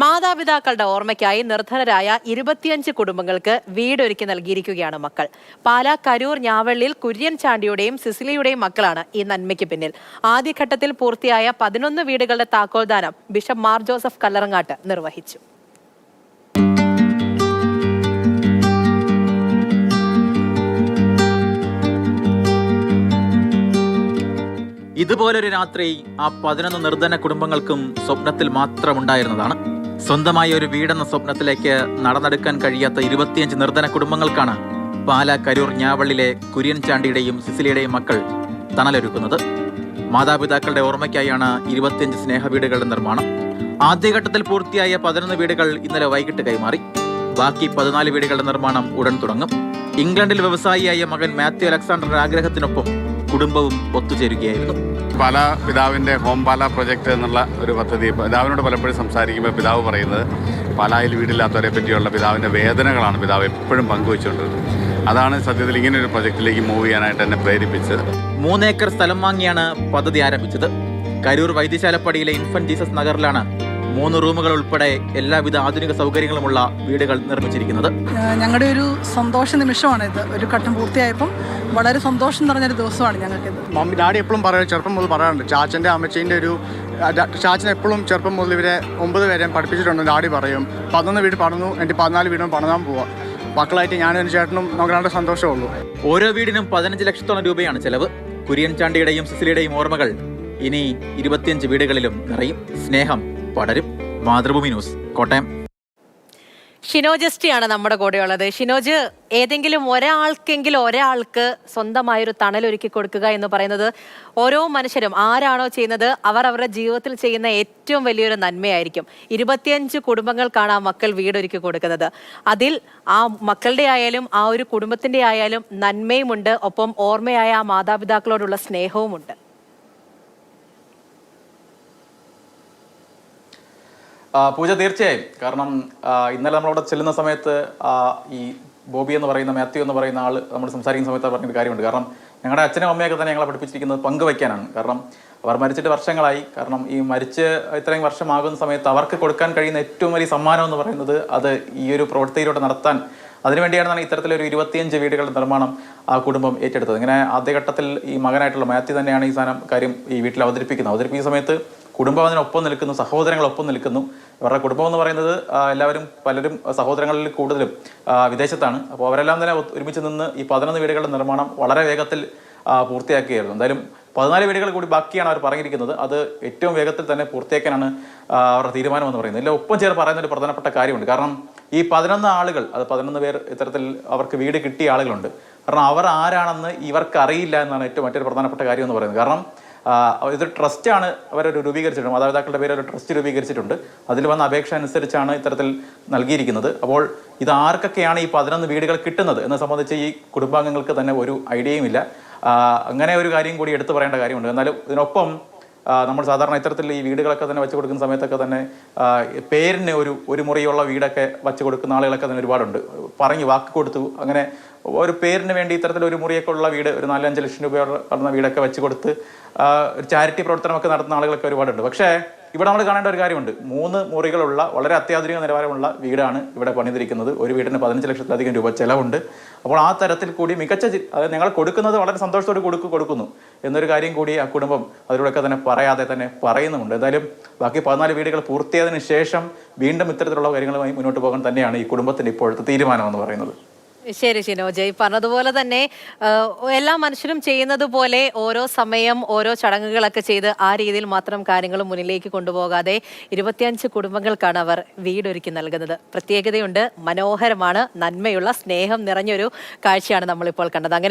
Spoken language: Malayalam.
മാതാപിതാക്കളുടെ ഓർമ്മയ്ക്കായി നിർധനരായ 25 കുടുംബങ്ങൾക്ക് വീടൊരുക്കി നൽകിയിരിക്കുകയാണ് മക്കൾ. പാലാ കരൂർ ഞാവള്ളിയിൽ കുര്യൻ ചാണ്ടിയുടെയും സിസിലിയുടെയും മക്കളാണ് ഈ നന്മയ്ക്ക് പിന്നിൽ. ആദ്യഘട്ടത്തിൽ പൂർത്തിയായ 11 വീടുകളുടെ താക്കോൽദാനം ബിഷപ്പ് മാർ ജോസഫ് കല്ലറങ്ങാട്ട് നിർവഹിച്ചു. ഇതുപോലൊരു രാത്രി ആ 11 നിർധന കുടുംബങ്ങൾക്കും സ്വപ്നത്തിൽ മാത്രമുണ്ടായിരുന്നതാണ്. സ്വന്തമായ ഒരു വീടെന്ന സ്വപ്നത്തിലേക്ക് നടന്നെടുക്കാൻ കഴിയാത്ത 25 നിർധന കുടുംബങ്ങൾക്കാണ് പാലാ കരൂർ ഞാവള്ളിലെ കുര്യൻ ചാണ്ടിയുടെയും സിസിലിയുടെയും മക്കൾ തണലൊരുക്കുന്നത്. മാതാപിതാക്കളുടെ ഓർമ്മയ്ക്കായാണ് 25 സ്നേഹവീടുകളുടെ നിർമ്മാണം. ആദ്യഘട്ടത്തിൽ പൂർത്തിയായ 11 വീടുകൾ ഇന്നലെ വൈകിട്ട് കൈമാറി. ബാക്കി 14 വീടുകളുടെ നിർമ്മാണം ഉടൻ തുടങ്ങും. ഇംഗ്ലണ്ടിൽ വ്യവസായിയായ മകൻ മാത്യു അലക്സാണ്ടറുടെ ആഗ്രഹത്തിനൊപ്പം കുടുംബവും ഒത്തുചേരുകയായിരുന്നു. പാലാ പിതാവിൻ്റെ ഹോം പാലാ പ്രൊജക്റ്റ് എന്നുള്ള ഒരു പദ്ധതി പിതാവിനോട് പലപ്പോഴും സംസാരിക്കുമ്പോൾ പിതാവ് പറയുന്നത് പാലായിൽ വീടില്ലാത്തവരെ പറ്റിയുള്ള പിതാവിൻ്റെ വേദനകളാണ് പിതാവ് എപ്പോഴും പങ്കുവെച്ചുകൊണ്ടിരുന്നത്. അതാണ് സത്യത്തിൽ ഇങ്ങനെ ഒരു പ്രൊജക്റ്റിലേക്ക് മൂവ് ചെയ്യാനായിട്ട് എന്നെ പ്രേരിപ്പിച്ചത്. 3 ഏക്കർ സ്ഥലം വാങ്ങിയാണ് പദ്ധതി ആരംഭിച്ചത്. കരൂർ വൈദ്യശാലപ്പടിയിലെ ഇൻഫന്റ് ജീസസ് നഗറിലാണ് 3 റൂമുകൾ ഉൾപ്പെടെ എല്ലാവിധ ആധുനിക സൗകര്യങ്ങളുമുള്ള വീടുകൾ നിർമ്മിച്ചിരിക്കുന്നത്. ഞങ്ങളുടെ ഒരു സന്തോഷ നിമിഷമാണിത്. ഒരു ഘട്ടം പൂർത്തിയായപ്പം വളരെ സന്തോഷം നിറഞ്ഞൊരു ദിവസമാണ് ഞങ്ങൾക്കിത്. മമ്മി ഡാഡി എപ്പോഴും ചെറുപ്പം മുതൽ പറയാറുണ്ട്, ചാച്ചൻ്റെ അമ്മച്ചീൻ്റെ ഒരു ചാച്ചൻ എപ്പോഴും ചെറുപ്പം മുതൽ ഇവരെ 9 പേരെയും പഠിപ്പിച്ചിട്ടുണ്ട്. ഡാഡി പറയും 11 വീട് പണിതു, എൻ്റെ 14 വീടും പണിതാൻ പോവാം. മക്കളായിട്ട് ഞാനും എൻ്റെ ചേട്ടനും നോക്കാനുള്ള സന്തോഷമുള്ളൂ. ഓരോ വീടിനും 15 ലക്ഷത്തോളം രൂപയാണ് ചെലവ്. കുര്യൻ ചാണ്ടിയുടെയും സിസിലിയുടെയും ഓർമ്മകൾ ഇനി 25 വീടുകളിലും നിറയും. സ്നേഹം പടരും. മാതൃഭൂമി ന്യൂസ്, കോട്ടയം. ഷിനോജസ്റ്റിയാണ് നമ്മുടെ കൂടെയുള്ളത്. ഷിനോജ്, ഏതെങ്കിലും ഒരാൾക്ക് സ്വന്തമായൊരു തണലൊരുക്കി കൊടുക്കുക എന്ന് പറയുന്നത് ഓരോ മനുഷ്യരും ആരാണോ ചെയ്യുന്നത് അവർ അവരുടെ ജീവിതത്തിൽ ചെയ്യുന്ന ഏറ്റവും വലിയൊരു നന്മയായിരിക്കും. 25 കുടുംബങ്ങൾക്കാണ് ആ മക്കൾ വീടൊരുക്കി കൊടുക്കുന്നത്. അതിൽ ആ മക്കളുടെ ആയാലും ആ ഒരു കുടുംബത്തിന്റെ ആയാലും നന്മയുമുണ്ട്, ഒപ്പം ഓർമ്മയായ ആ മാതാപിതാക്കളോടുള്ള സ്നേഹവുമുണ്ട്. പൂജ, തീർച്ചയായും. കാരണം ഇന്നലെ നമ്മളവിടെ ചെല്ലുന്ന സമയത്ത് ഈ ബോബി എന്ന് പറയുന്ന മാത്യു എന്ന് പറയുന്ന ആൾ നമ്മൾ സംസാരിക്കുന്ന സമയത്ത് പറഞ്ഞൊരു കാര്യമുണ്ട്. കാരണം ഞങ്ങളുടെ അച്ഛനും അമ്മയൊക്കെ തന്നെ ഞങ്ങളെ പഠിപ്പിച്ചിരിക്കുന്നത് പങ്കുവയ്ക്കാനാണ്. കാരണം അവർ മരിച്ചിട്ട് വർഷങ്ങളായി. കാരണം ഈ മരിച്ച് ഇത്രയും വർഷമാകുന്ന സമയത്ത് അവർക്ക് കൊടുക്കാൻ കഴിയുന്ന ഏറ്റവും വലിയ സമ്മാനം എന്ന് പറയുന്നത് അത് ഈ ഒരു പ്രവൃത്തിയിലൂടെ നടത്താൻ, അതിനുവേണ്ടിയാണ് ഇത്തരത്തിലൊരു 25 വീടുകളുടെ നിർമ്മാണം ആ കുടുംബം ഏറ്റെടുത്തത്. ഇങ്ങനെ ആദ്യഘട്ടത്തിൽ ഈ മകനായിട്ടുള്ള മാത്യു തന്നെയാണ് ഈ കാര്യം ഈ വീട്ടിൽ അവതരിപ്പിക്കുന്ന സമയത്ത് കുടുംബം അതിനൊപ്പം നിൽക്കുന്നു, സഹോദരങ്ങളൊപ്പം നിൽക്കുന്നു. ഇവരുടെ കുടുംബം എന്ന് പറയുന്നത് പലരും സഹോദരങ്ങളിൽ കൂടുതലും വിദേശത്താണ്. അപ്പോൾ അവരെല്ലാം തന്നെ ഒരുമിച്ച് നിന്ന് ഈ 11 വീടുകളുടെ നിർമ്മാണം വളരെ വേഗത്തിൽ പൂർത്തിയാക്കുകയായിരുന്നു. എന്തായാലും 14 വീടുകൾ കൂടി ബാക്കിയാണ് അവർ പറഞ്ഞിരിക്കുന്നത്. അത് ഏറ്റവും വേഗത്തിൽ തന്നെ പൂർത്തിയാക്കാനാണ് അവരുടെ തീരുമാനം എന്ന് പറയുന്നത്. ഇതിൽ ഒപ്പം ചേർന്ന് പറയുന്ന ഒരു പ്രധാനപ്പെട്ട കാര്യമുണ്ട്. കാരണം ഈ 11 ആളുകൾ, അത് 11 പേർ ഇത്തരത്തിൽ അവർക്ക് വീട് കിട്ടിയ ആളുകളുണ്ട്. കാരണം അവർ ആരാണെന്ന് ഇവർക്ക് അറിയില്ല എന്നാണ് ഏറ്റവും മറ്റൊരു പ്രധാനപ്പെട്ട കാര്യം എന്ന് പറയുന്നത്. കാരണം ഇതൊരു ട്രസ്റ്റാണ് അവരൊരു രൂപീകരിച്ചിട്ടുണ്ട്. മാതാപിതാക്കളുടെ പേര് ഒരു ട്രസ്റ്റ് രൂപീകരിച്ചിട്ടുണ്ട്. അതിൽ വന്ന അപേക്ഷ അനുസരിച്ചാണ് ഇത്തരത്തിൽ നൽകിയിരിക്കുന്നത്. അപ്പോൾ ഇത് ആർക്കൊക്കെയാണ് ഈ 11 വീടുകൾ കിട്ടുന്നത് എന്നെ സംബന്ധിച്ച് ഈ കുടുംബാംഗങ്ങൾക്ക് തന്നെ ഒരു ഐഡിയയും ഇല്ല. അങ്ങനെ ഒരു കാര്യം കൂടി എടുത്തു പറയേണ്ട കാര്യമുണ്ട്. എന്നാലും ഇതിനൊപ്പം നമ്മൾ സാധാരണ ഇത്തരത്തിൽ ഈ വീടുകളൊക്കെ തന്നെ വെച്ച് കൊടുക്കുന്ന സമയത്തൊക്കെ തന്നെ പേരിന് ഒരു മുറിയുള്ള വീടൊക്കെ വെച്ച് കൊടുക്കുന്ന ആളുകളൊക്കെ തന്നെ ഒരുപാടുണ്ട്. വാക്ക് കൊടുത്തു അങ്ങനെ ഒരു പേരിന് വേണ്ടി ഇത്തരത്തിൽ ഒരു മുറിയൊക്കെ ഉള്ള വീട്, ഒരു 4-5 ലക്ഷം രൂപ ഉള്ള വീടൊക്കെ വെച്ച് കൊടുത്ത് ഒരു ചാരിറ്റി പ്രവർത്തനമൊക്കെ നടത്തുന്ന ആളുകളൊക്കെ ഒരുപാടുണ്ട്. പക്ഷേ ഇവിടെ നമ്മൾ കാണേണ്ട ഒരു കാര്യമുണ്ട്. 3 മുറികളുള്ള വളരെ അത്യാധുനിക നിലവാരമുള്ള വീടാണ് ഇവിടെ പണിതിരിക്കുന്നത്. ഒരു വീടിന് 15 ലക്ഷത്തിലധികം രൂപ ചിലവുണ്ട്. അപ്പോൾ ആ തരത്തിൽ കൂടി മികച്ച, അതായത് ഞങ്ങൾ കൊടുക്കുന്നത് വളരെ സന്തോഷത്തോടെ കൊടുക്കുന്നു എന്നൊരു കാര്യം കൂടി ആ കുടുംബം അതിലൂടെയൊക്കെ തന്നെ പറയാതെ തന്നെ പറയുന്നുമുണ്ട്. എന്തായാലും ബാക്കി 14 വീടുകൾ പൂർത്തിയായതിനു ശേഷം വീണ്ടും ഇത്തരത്തിലുള്ള കാര്യങ്ങളുമായി മുന്നോട്ട് പോകാൻ തന്നെയാണ് ഈ കുടുംബത്തിന്റെ ഇപ്പോഴത്തെ തീരുമാനം എന്ന് പറയുന്നത്. ശരി ഷിനോജ്, ഈ പറഞ്ഞതുപോലെ തന്നെ എല്ലാ മനുഷ്യരും ചെയ്യുന്നത് പോലെ ഓരോ സമയം ഓരോ ചടങ്ങുകളൊക്കെ ചെയ്ത് ആ രീതിയിൽ മാത്രം കാര്യങ്ങൾ മുന്നിലേക്ക് കൊണ്ടുപോകാതെ 25 കുടുംബങ്ങൾക്കാണ് അവർ വീടൊരുക്കി നൽകുന്നത്. പ്രത്യേകതയുണ്ട്, മനോഹരമാണ്, നന്മയുള്ള സ്നേഹം നിറഞ്ഞൊരു കാഴ്ചയാണ് നമ്മളിപ്പോൾ കണ്ടത്. അങ്ങനെ